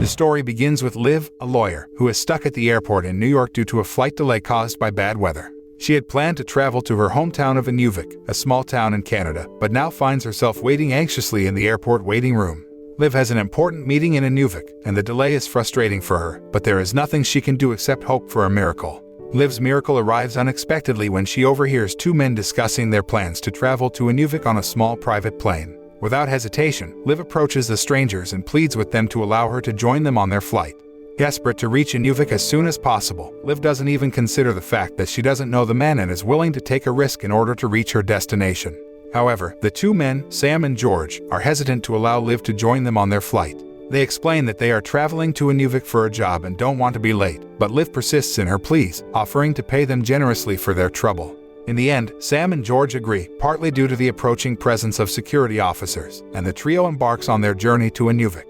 The story begins with Liv, a lawyer, who is stuck at the airport in New York due to a flight delay caused by bad weather. She had planned to travel to her hometown of Inuvik, a small town in Canada, but now finds herself waiting anxiously in the airport waiting room. Liv has an important meeting in Inuvik, and the delay is frustrating for her, but there is nothing she can do except hope for a miracle. Liv's miracle arrives unexpectedly when she overhears two men discussing their plans to travel to Inuvik on a small private plane. Without hesitation, Liv approaches the strangers and pleads with them to allow her to join them on their flight. Desperate to reach Inuvik as soon as possible, Liv doesn't even consider the fact that she doesn't know the men and is willing to take a risk in order to reach her destination. However, the two men, Sam and George, are hesitant to allow Liv to join them on their flight. They explain that they are traveling to Inuvik for a job and don't want to be late, but Liv persists in her pleas, offering to pay them generously for their trouble. In the end, Sam and George agree, partly due to the approaching presence of security officers, and the trio embarks on their journey to Inuvik.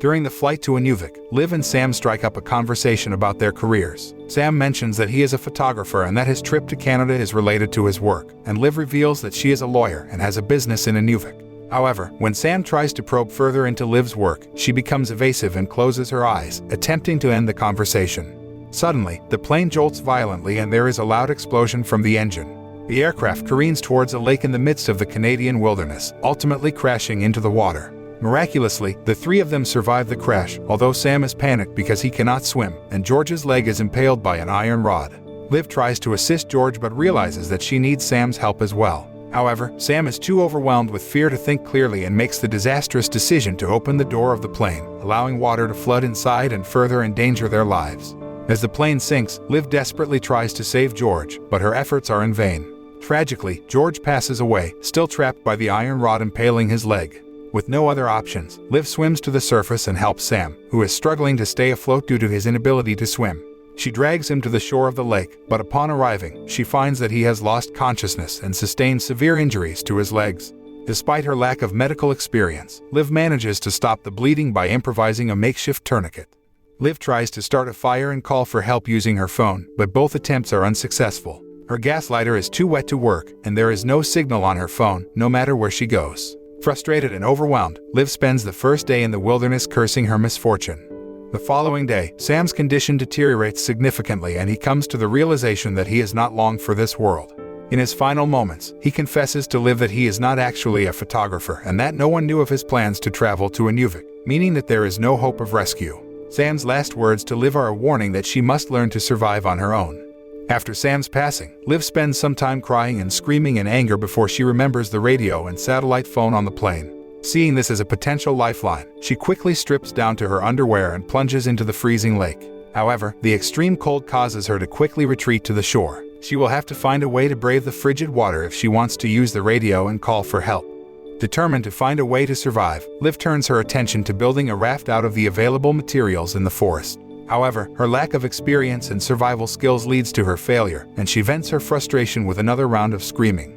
During the flight to Inuvik, Liv and Sam strike up a conversation about their careers. Sam mentions that he is a photographer and that his trip to Canada is related to his work, and Liv reveals that she is a lawyer and has a business in Inuvik. However, when Sam tries to probe further into Liv's work, she becomes evasive and closes her eyes, attempting to end the conversation. Suddenly, the plane jolts violently and there is a loud explosion from the engine. The aircraft careens towards a lake in the midst of the Canadian wilderness, ultimately crashing into the water. Miraculously, the three of them survive the crash, although Sam is panicked because he cannot swim, and George's leg is impaled by an iron rod. Liv tries to assist George but realizes that she needs Sam's help as well. However, Sam is too overwhelmed with fear to think clearly and makes the disastrous decision to open the door of the plane, allowing water to flood inside and further endanger their lives. As the plane sinks, Liv desperately tries to save George, but her efforts are in vain. Tragically, George passes away, still trapped by the iron rod impaling his leg. With no other options, Liv swims to the surface and helps Sam, who is struggling to stay afloat due to his inability to swim. She drags him to the shore of the lake, but upon arriving, she finds that he has lost consciousness and sustained severe injuries to his legs. Despite her lack of medical experience, Liv manages to stop the bleeding by improvising a makeshift tourniquet. Liv tries to start a fire and call for help using her phone, but both attempts are unsuccessful. Her gas lighter is too wet to work, and there is no signal on her phone, no matter where she goes. Frustrated and overwhelmed, Liv spends the first day in the wilderness cursing her misfortune. The following day, Sam's condition deteriorates significantly and he comes to the realization that he is not long for this world. In his final moments, he confesses to Liv that he is not actually a photographer and that no one knew of his plans to travel to Inuvik, meaning that there is no hope of rescue. Sam's last words to Liv are a warning that she must learn to survive on her own. After Sam's passing, Liv spends some time crying and screaming in anger before she remembers the radio and satellite phone on the plane. Seeing this as a potential lifeline, she quickly strips down to her underwear and plunges into the freezing lake. However, the extreme cold causes her to quickly retreat to the shore. She will have to find a way to brave the frigid water if she wants to use the radio and call for help. Determined to find a way to survive, Liv turns her attention to building a raft out of the available materials in the forest. However, her lack of experience and survival skills leads to her failure, and she vents her frustration with another round of screaming.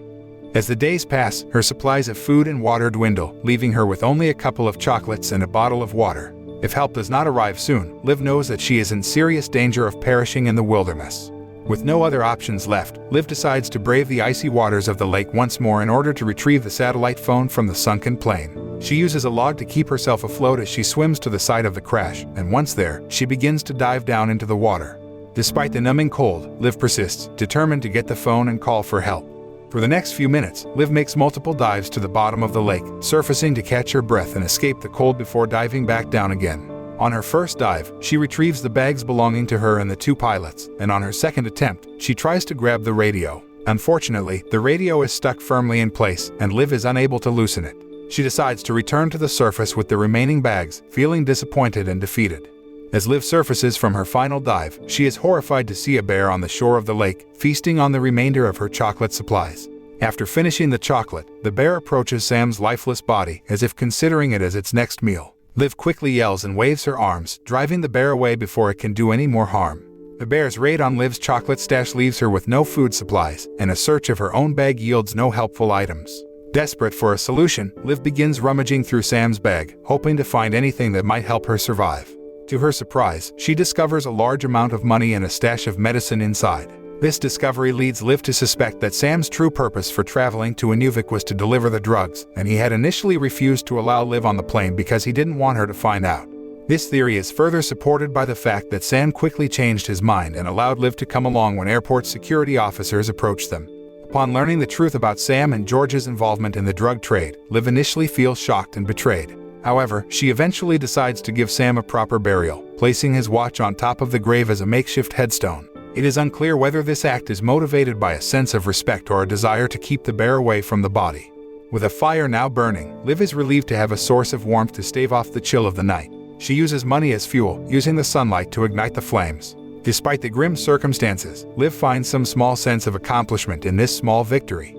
As the days pass, her supplies of food and water dwindle, leaving her with only a couple of chocolates and a bottle of water. If help does not arrive soon, Liv knows that she is in serious danger of perishing in the wilderness. With no other options left, Liv decides to brave the icy waters of the lake once more in order to retrieve the satellite phone from the sunken plane. She uses a log to keep herself afloat as she swims to the site of the crash, and once there, she begins to dive down into the water. Despite the numbing cold, Liv persists, determined to get the phone and call for help. For the next few minutes, Liv makes multiple dives to the bottom of the lake, surfacing to catch her breath and escape the cold before diving back down again. On her first dive, she retrieves the bags belonging to her and the two pilots, and on her second attempt, she tries to grab the radio. Unfortunately, the radio is stuck firmly in place, and Liv is unable to loosen it. She decides to return to the surface with the remaining bags, feeling disappointed and defeated. As Liv surfaces from her final dive, she is horrified to see a bear on the shore of the lake, feasting on the remainder of her chocolate supplies. After finishing the chocolate, the bear approaches Sam's lifeless body, as if considering it as its next meal. Liv quickly yells and waves her arms, driving the bear away before it can do any more harm. The bear's raid on Liv's chocolate stash leaves her with no food supplies, and a search of her own bag yields no helpful items. Desperate for a solution, Liv begins rummaging through Sam's bag, hoping to find anything that might help her survive. To her surprise, she discovers a large amount of money and a stash of medicine inside. This discovery leads Liv to suspect that Sam's true purpose for traveling to Inuvik was to deliver the drugs, and he had initially refused to allow Liv on the plane because he didn't want her to find out. This theory is further supported by the fact that Sam quickly changed his mind and allowed Liv to come along when airport security officers approached them. Upon learning the truth about Sam and George's involvement in the drug trade, Liv initially feels shocked and betrayed. However, she eventually decides to give Sam a proper burial, placing his watch on top of the grave as a makeshift headstone. It is unclear whether this act is motivated by a sense of respect or a desire to keep the bear away from the body. With a fire now burning, Liv is relieved to have a source of warmth to stave off the chill of the night. She uses money as fuel, using the sunlight to ignite the flames. Despite the grim circumstances, Liv finds some small sense of accomplishment in this small victory.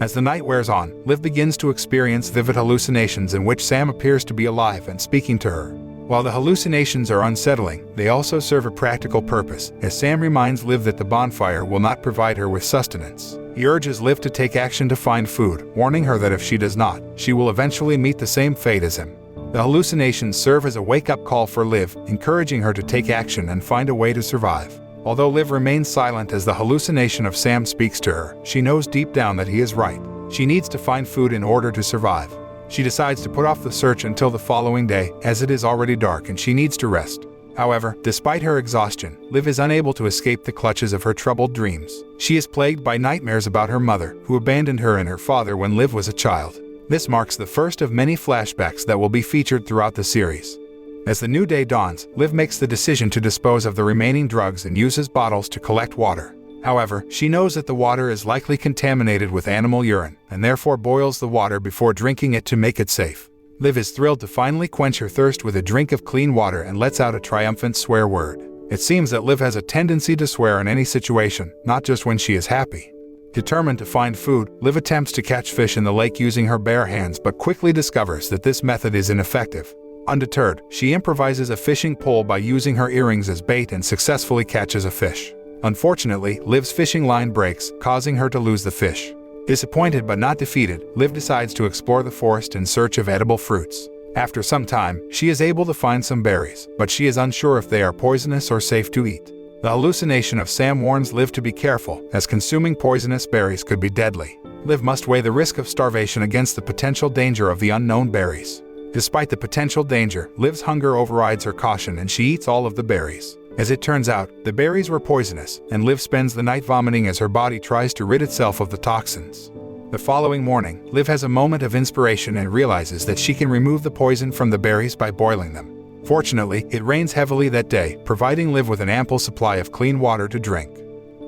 As the night wears on, Liv begins to experience vivid hallucinations in which Sam appears to be alive and speaking to her. While the hallucinations are unsettling, they also serve a practical purpose, as Sam reminds Liv that the bonfire will not provide her with sustenance. He urges Liv to take action to find food, warning her that if she does not, she will eventually meet the same fate as him. The hallucinations serve as a wake-up call for Liv, encouraging her to take action and find a way to survive. Although Liv remains silent as the hallucination of Sam speaks to her, she knows deep down that he is right. She needs to find food in order to survive. She decides to put off the search until the following day, as it is already dark and she needs to rest. However, despite her exhaustion, Liv is unable to escape the clutches of her troubled dreams. She is plagued by nightmares about her mother, who abandoned her and her father when Liv was a child. This marks the first of many flashbacks that will be featured throughout the series. As the new day dawns, Liv makes the decision to dispose of the remaining drugs and uses bottles to collect water. However, she knows that the water is likely contaminated with animal urine, and therefore boils the water before drinking it to make it safe. Liv is thrilled to finally quench her thirst with a drink of clean water and lets out a triumphant swear word. It seems that Liv has a tendency to swear in any situation, not just when she is happy. Determined to find food, Liv attempts to catch fish in the lake using her bare hands but quickly discovers that this method is ineffective. Undeterred, she improvises a fishing pole by using her earrings as bait and successfully catches a fish. Unfortunately, Liv's fishing line breaks, causing her to lose the fish. Disappointed but not defeated, Liv decides to explore the forest in search of edible fruits. After some time, she is able to find some berries, but she is unsure if they are poisonous or safe to eat. The hallucination of Sam warns Liv to be careful, as consuming poisonous berries could be deadly. Liv must weigh the risk of starvation against the potential danger of the unknown berries. Despite the potential danger, Liv's hunger overrides her caution and she eats all of the berries. As it turns out, the berries were poisonous, and Liv spends the night vomiting as her body tries to rid itself of the toxins. The following morning, Liv has a moment of inspiration and realizes that she can remove the poison from the berries by boiling them. Fortunately, it rains heavily that day, providing Liv with an ample supply of clean water to drink.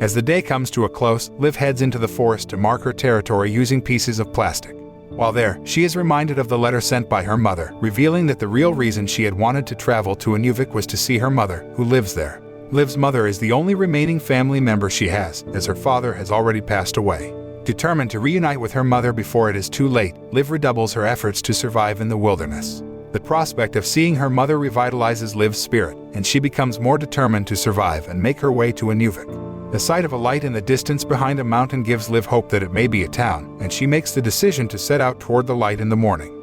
As the day comes to a close, Liv heads into the forest to mark her territory using pieces of plastic. While there, she is reminded of the letter sent by her mother, revealing that the real reason she had wanted to travel to Inuvik was to see her mother, who lives there. Liv's mother is the only remaining family member she has, as her father has already passed away. Determined to reunite with her mother before it is too late, Liv redoubles her efforts to survive in the wilderness. The prospect of seeing her mother revitalizes Liv's spirit, and she becomes more determined to survive and make her way to Inuvik. The sight of a light in the distance behind a mountain gives Liv hope that it may be a town, and she makes the decision to set out toward the light in the morning.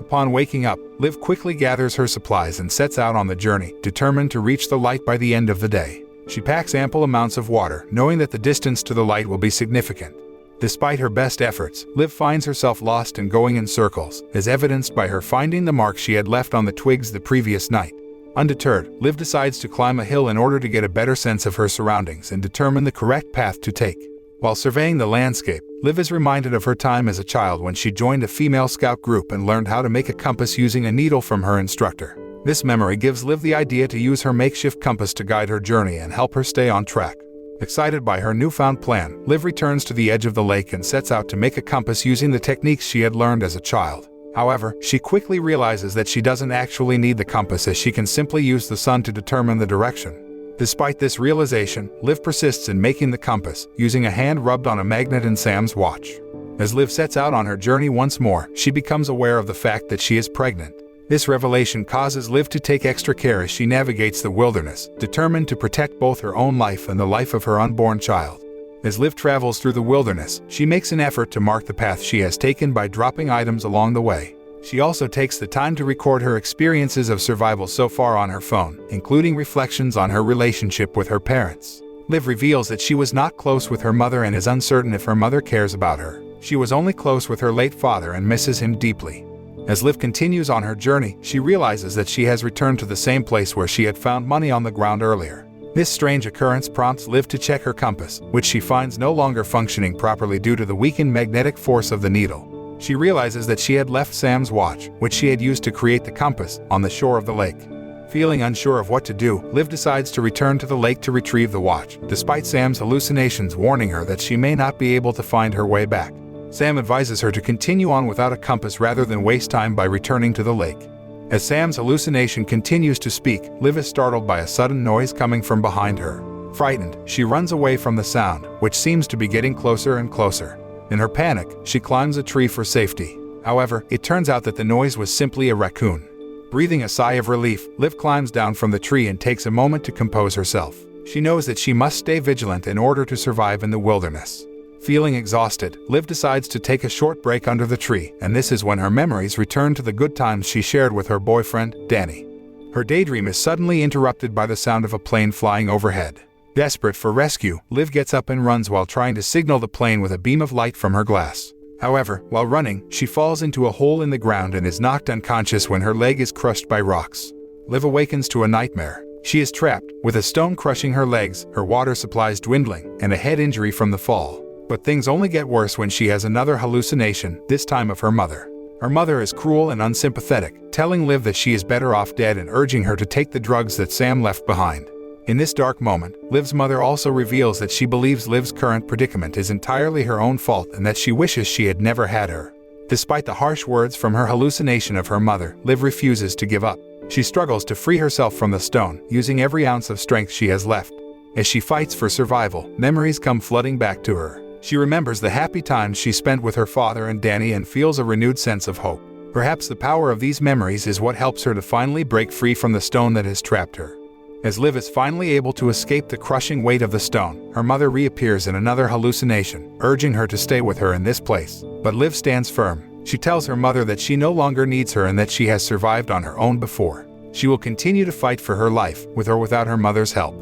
Upon waking up, Liv quickly gathers her supplies and sets out on the journey, determined to reach the light by the end of the day. She packs ample amounts of water, knowing that the distance to the light will be significant. Despite her best efforts, Liv finds herself lost and going in circles, as evidenced by her finding the marks she had left on the twigs the previous night. Undeterred, Liv decides to climb a hill in order to get a better sense of her surroundings and determine the correct path to take. While surveying the landscape, Liv is reminded of her time as a child when she joined a female scout group and learned how to make a compass using a needle from her instructor. This memory gives Liv the idea to use her makeshift compass to guide her journey and help her stay on track. Excited by her newfound plan, Liv returns to the edge of the lake and sets out to make a compass using the techniques she had learned as a child. However, she quickly realizes that she doesn't actually need the compass, as she can simply use the sun to determine the direction. Despite this realization, Liv persists in making the compass, using a hand rubbed on a magnet in Sam's watch. As Liv sets out on her journey once more, she becomes aware of the fact that she is pregnant. This revelation causes Liv to take extra care as she navigates the wilderness, determined to protect both her own life and the life of her unborn child. As Liv travels through the wilderness, she makes an effort to mark the path she has taken by dropping items along the way. She also takes the time to record her experiences of survival so far on her phone, including reflections on her relationship with her parents. Liv reveals that she was not close with her mother and is uncertain if her mother cares about her. She was only close with her late father and misses him deeply. As Liv continues on her journey, she realizes that she has returned to the same place where she had found money on the ground earlier. This strange occurrence prompts Liv to check her compass, which she finds no longer functioning properly due to the weakened magnetic force of the needle. She realizes that she had left Sam's watch, which she had used to create the compass, on the shore of the lake. Feeling unsure of what to do, Liv decides to return to the lake to retrieve the watch, despite Sam's hallucinations warning her that she may not be able to find her way back. Sam advises her to continue on without a compass rather than waste time by returning to the lake. As Sam's hallucination continues to speak, Liv is startled by a sudden noise coming from behind her. Frightened, she runs away from the sound, which seems to be getting closer and closer. In her panic, she climbs a tree for safety. However, it turns out that the noise was simply a raccoon. Breathing a sigh of relief, Liv climbs down from the tree and takes a moment to compose herself. She knows that she must stay vigilant in order to survive in the wilderness. Feeling exhausted, Liv decides to take a short break under the tree, and this is when her memories return to the good times she shared with her boyfriend, Danny. Her daydream is suddenly interrupted by the sound of a plane flying overhead. Desperate for rescue, Liv gets up and runs while trying to signal the plane with a beam of light from her glass. However, while running, she falls into a hole in the ground and is knocked unconscious when her leg is crushed by rocks. Liv awakens to a nightmare. She is trapped, with a stone crushing her legs, her water supplies dwindling, and a head injury from the fall. But things only get worse when she has another hallucination, this time of her mother. Her mother is cruel and unsympathetic, telling Liv that she is better off dead and urging her to take the drugs that Sam left behind. In this dark moment, Liv's mother also reveals that she believes Liv's current predicament is entirely her own fault and that she wishes she had never had her. Despite the harsh words from her hallucination of her mother, Liv refuses to give up. She struggles to free herself from the stone, using every ounce of strength she has left. As she fights for survival, memories come flooding back to her. She remembers the happy times she spent with her father and Danny and feels a renewed sense of hope. Perhaps the power of these memories is what helps her to finally break free from the stone that has trapped her. As Liv is finally able to escape the crushing weight of the stone, her mother reappears in another hallucination, urging her to stay with her in this place. But Liv stands firm. She tells her mother that she no longer needs her and that she has survived on her own before. She will continue to fight for her life, with or without her mother's help.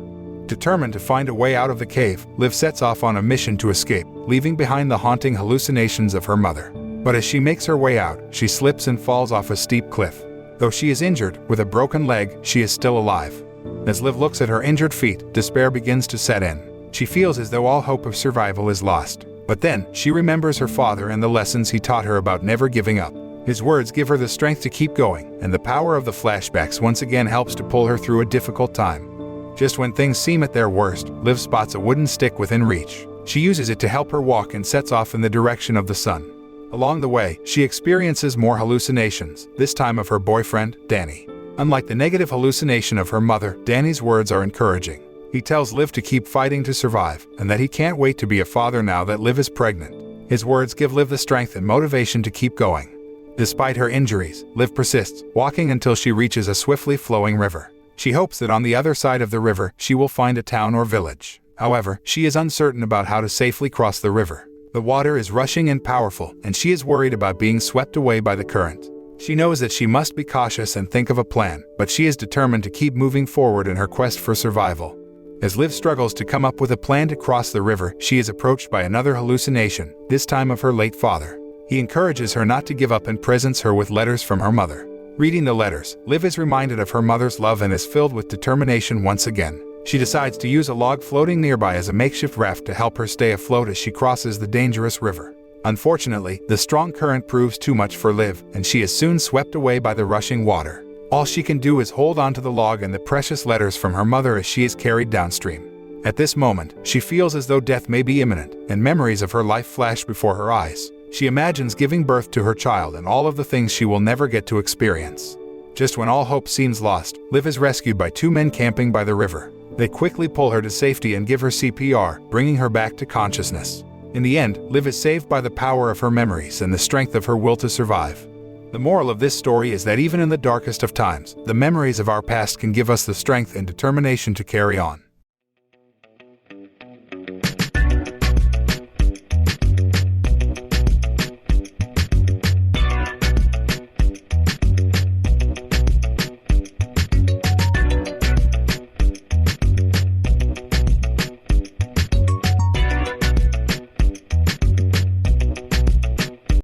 Determined to find a way out of the cave, Liv sets off on a mission to escape, leaving behind the haunting hallucinations of her mother. But as she makes her way out, she slips and falls off a steep cliff. Though she is injured, with a broken leg, she is still alive. As Liv looks at her injured feet, despair begins to set in. She feels as though all hope of survival is lost. But then, she remembers her father and the lessons he taught her about never giving up. His words give her the strength to keep going, and the power of the flashbacks once again helps to pull her through a difficult time. Just when things seem at their worst, Liv spots a wooden stick within reach. She uses it to help her walk and sets off in the direction of the sun. Along the way, she experiences more hallucinations, this time of her boyfriend, Danny. Unlike the negative hallucination of her mother, Danny's words are encouraging. He tells Liv to keep fighting to survive, and that he can't wait to be a father now that Liv is pregnant. His words give Liv the strength and motivation to keep going. Despite her injuries, Liv persists, walking until she reaches a swiftly flowing river. She hopes that on the other side of the river, she will find a town or village. However, she is uncertain about how to safely cross the river. The water is rushing and powerful, and she is worried about being swept away by the current. She knows that she must be cautious and think of a plan, but she is determined to keep moving forward in her quest for survival. As Liv struggles to come up with a plan to cross the river, she is approached by another hallucination, this time of her late father. He encourages her not to give up and presents her with letters from her mother. Reading the letters, Liv is reminded of her mother's love and is filled with determination once again. She decides to use a log floating nearby as a makeshift raft to help her stay afloat as she crosses the dangerous river. Unfortunately, the strong current proves too much for Liv, and she is soon swept away by the rushing water. All she can do is hold onto the log and the precious letters from her mother as she is carried downstream. At this moment, she feels as though death may be imminent, and memories of her life flash before her eyes. She imagines giving birth to her child and all of the things she will never get to experience. Just when all hope seems lost, Liv is rescued by two men camping by the river. They quickly pull her to safety and give her CPR, bringing her back to consciousness. In the end, Liv is saved by the power of her memories and the strength of her will to survive. The moral of this story is that even in the darkest of times, the memories of our past can give us the strength and determination to carry on.